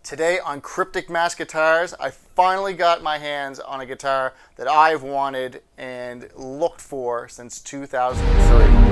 Today on Cryptic Mass Guitars, I finally got my hands on a guitar that I've wanted and looked for since 2003.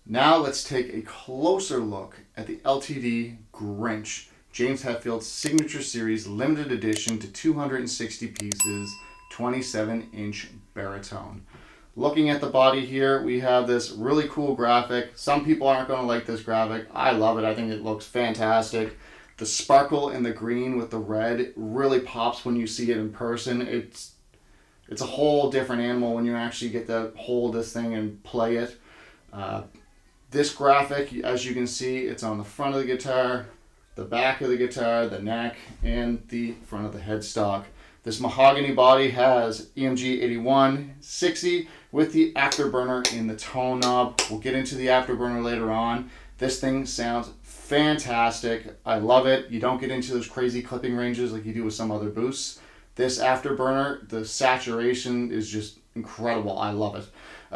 Now let's take a closer look at the LTD Grynch, James Hetfield's Signature Series limited edition to 260 pieces, 27-inch Baritone. Looking at the body here, we have this really cool graphic. Some people aren't going to like this graphic. I love it. I think it looks fantastic. The sparkle in the green with the red really pops when you see it in person. It's a whole different animal when you actually get to hold this thing and play it. This graphic, as you can see, it's on the front of the guitar, the back of the guitar, the neck, and the front of the headstock. This mahogany body has EMG 8160 with the Afterburner in the tone knob. We'll get into the Afterburner later on. This thing sounds fantastic. I love it. You don't get into those crazy clipping ranges like you do with some other boosts. This Afterburner, the saturation is just incredible. I love it.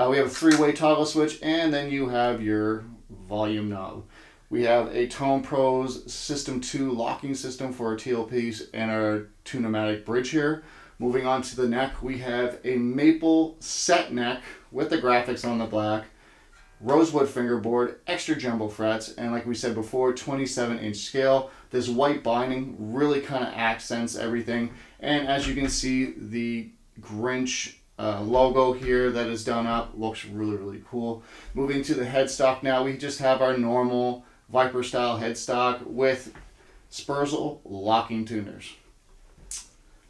We have a 3-way toggle switch, and then you have your volume knob. We have a Tone Pros System 2 locking system for our teal piece and our 2-pneumatic bridge here. Moving on to the neck, we have a maple set neck with the graphics on the black, rosewood fingerboard, extra jumbo frets, and like we said before, 27-inch scale. This white binding really kind of accents everything. And as you can see, the Grynch logo here that is done up looks really, really cool. Moving to the headstock now, we just have our normal Viper style headstock with Spurzle locking tuners.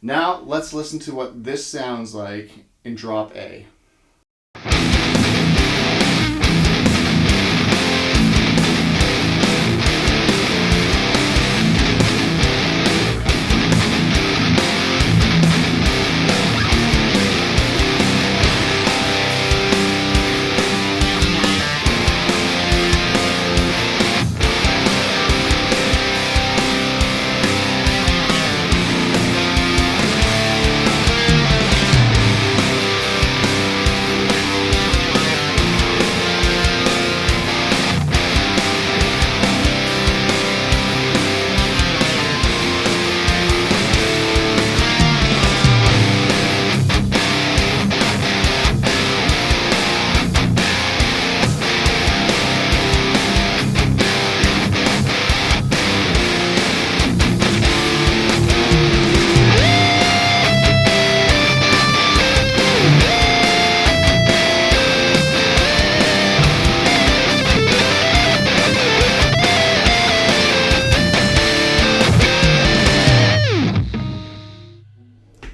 Now let's listen to what this sounds like in drop A.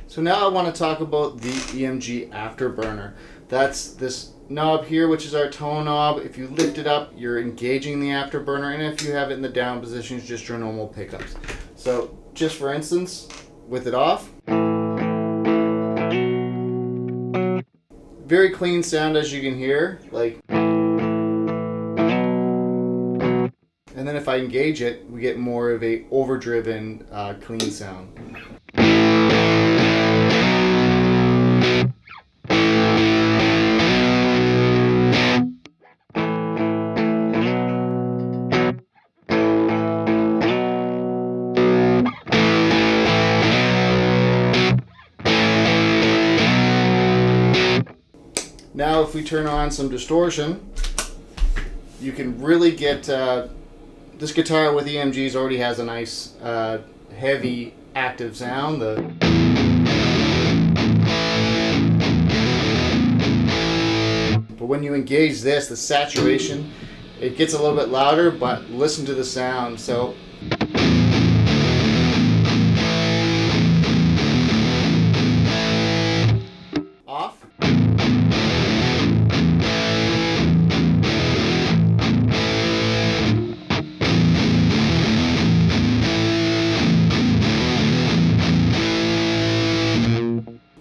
So now I want to talk about the EMG Afterburner. That's this knob here, which is our tone knob. If you lift it up, you're engaging the afterburner, and if you have it in the down position, it's just your normal pickups. So just for instance, with it off, very clean sound, as you can hear, like. And then if I engage it, we get more of a overdriven, clean sound. Now if we turn on some distortion, you can really get, this guitar with EMGs already has a nice heavy active sound. But when you engage this, the saturation, it gets a little bit louder, but listen to the sound. So off.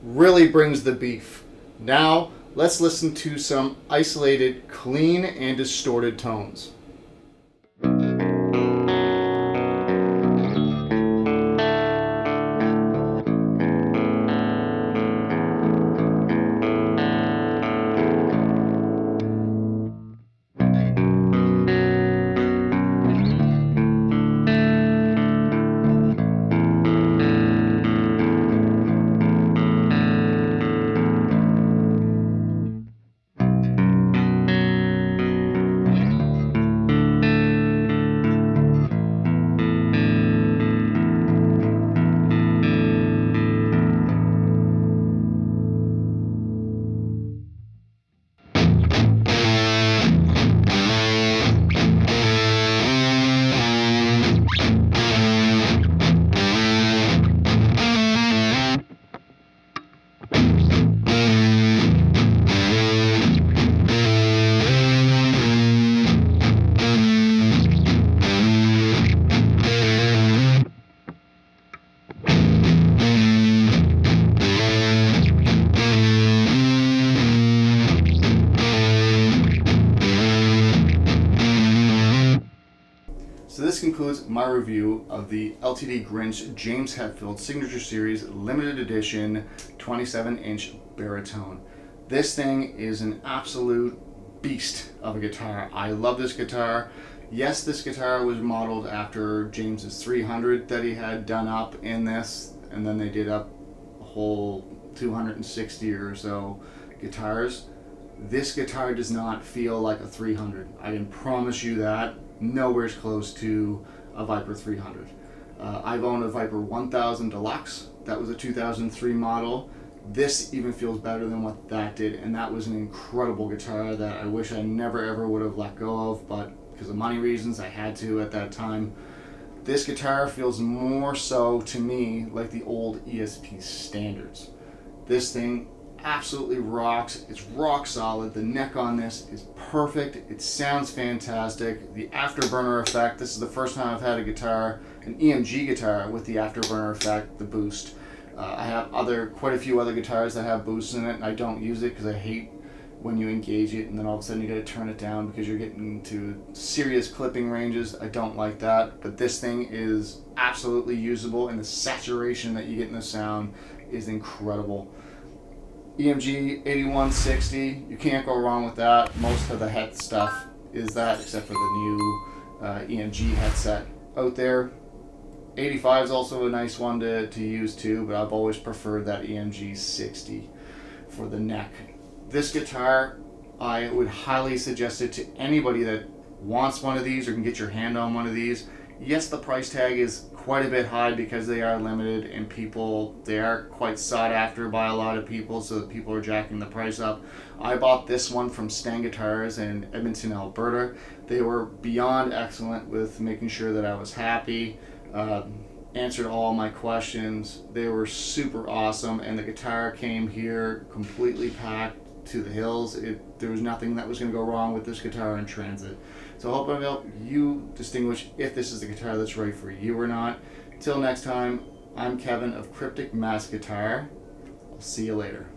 Really brings the beef. Now let's listen to some isolated, clean, and distorted tones. So this concludes my review of the LTD Grynch James Hetfield Signature Series Limited Edition 27-inch Baritone. This thing is an absolute beast of a guitar. I love this guitar. Yes, this guitar was modeled after James's 300 that he had done up in this, and then they did up a whole 260 or so guitars. This guitar does not feel like a 300. I can promise you that. Nowhere close to a Viper 300. I've owned a Viper 1000 Deluxe. That was a 2003 model. This even feels better than what that did, and that was an incredible guitar that I wish I never ever would have let go of, but because of money reasons I had to at that time. This guitar feels more so to me like the old ESP standards. This thing absolutely rocks. It's rock solid. The neck on this is perfect. It sounds fantastic. The afterburner effect, this is the first time I've had a guitar, an EMG guitar with the afterburner effect, the boost. I have quite a few other guitars that have boosts in it, and I don't use it because I hate when you engage it and then all of a sudden you got to turn it down because you're getting into serious clipping ranges. I don't like that, but this thing is absolutely usable, and the saturation that you get in the sound is incredible. EMG 8160, you can't go wrong with that. Most of the Het stuff is that, except for the new EMG headset out there. 85 is also a nice one to use too, but I've always preferred that EMG 60 for the neck. This guitar, I would highly suggest it to anybody that wants one of these or can get your hand on one of these. Yes, the price tag is quite a bit high because they are limited, and they are quite sought after by a lot of people, so that people are jacking the price up. I bought this one from Stang Guitars in Edmonton, Alberta. They were beyond excellent with making sure that I was happy, answered all my questions. They were super awesome, and the guitar came here completely packed, to the hills. There was nothing that was going to go wrong with this guitar in transit. So I hope I've helped you distinguish if this is the guitar that's right for you or not. Till next time, I'm Kevin of Cryptic Mass Guitar. I'll see you later.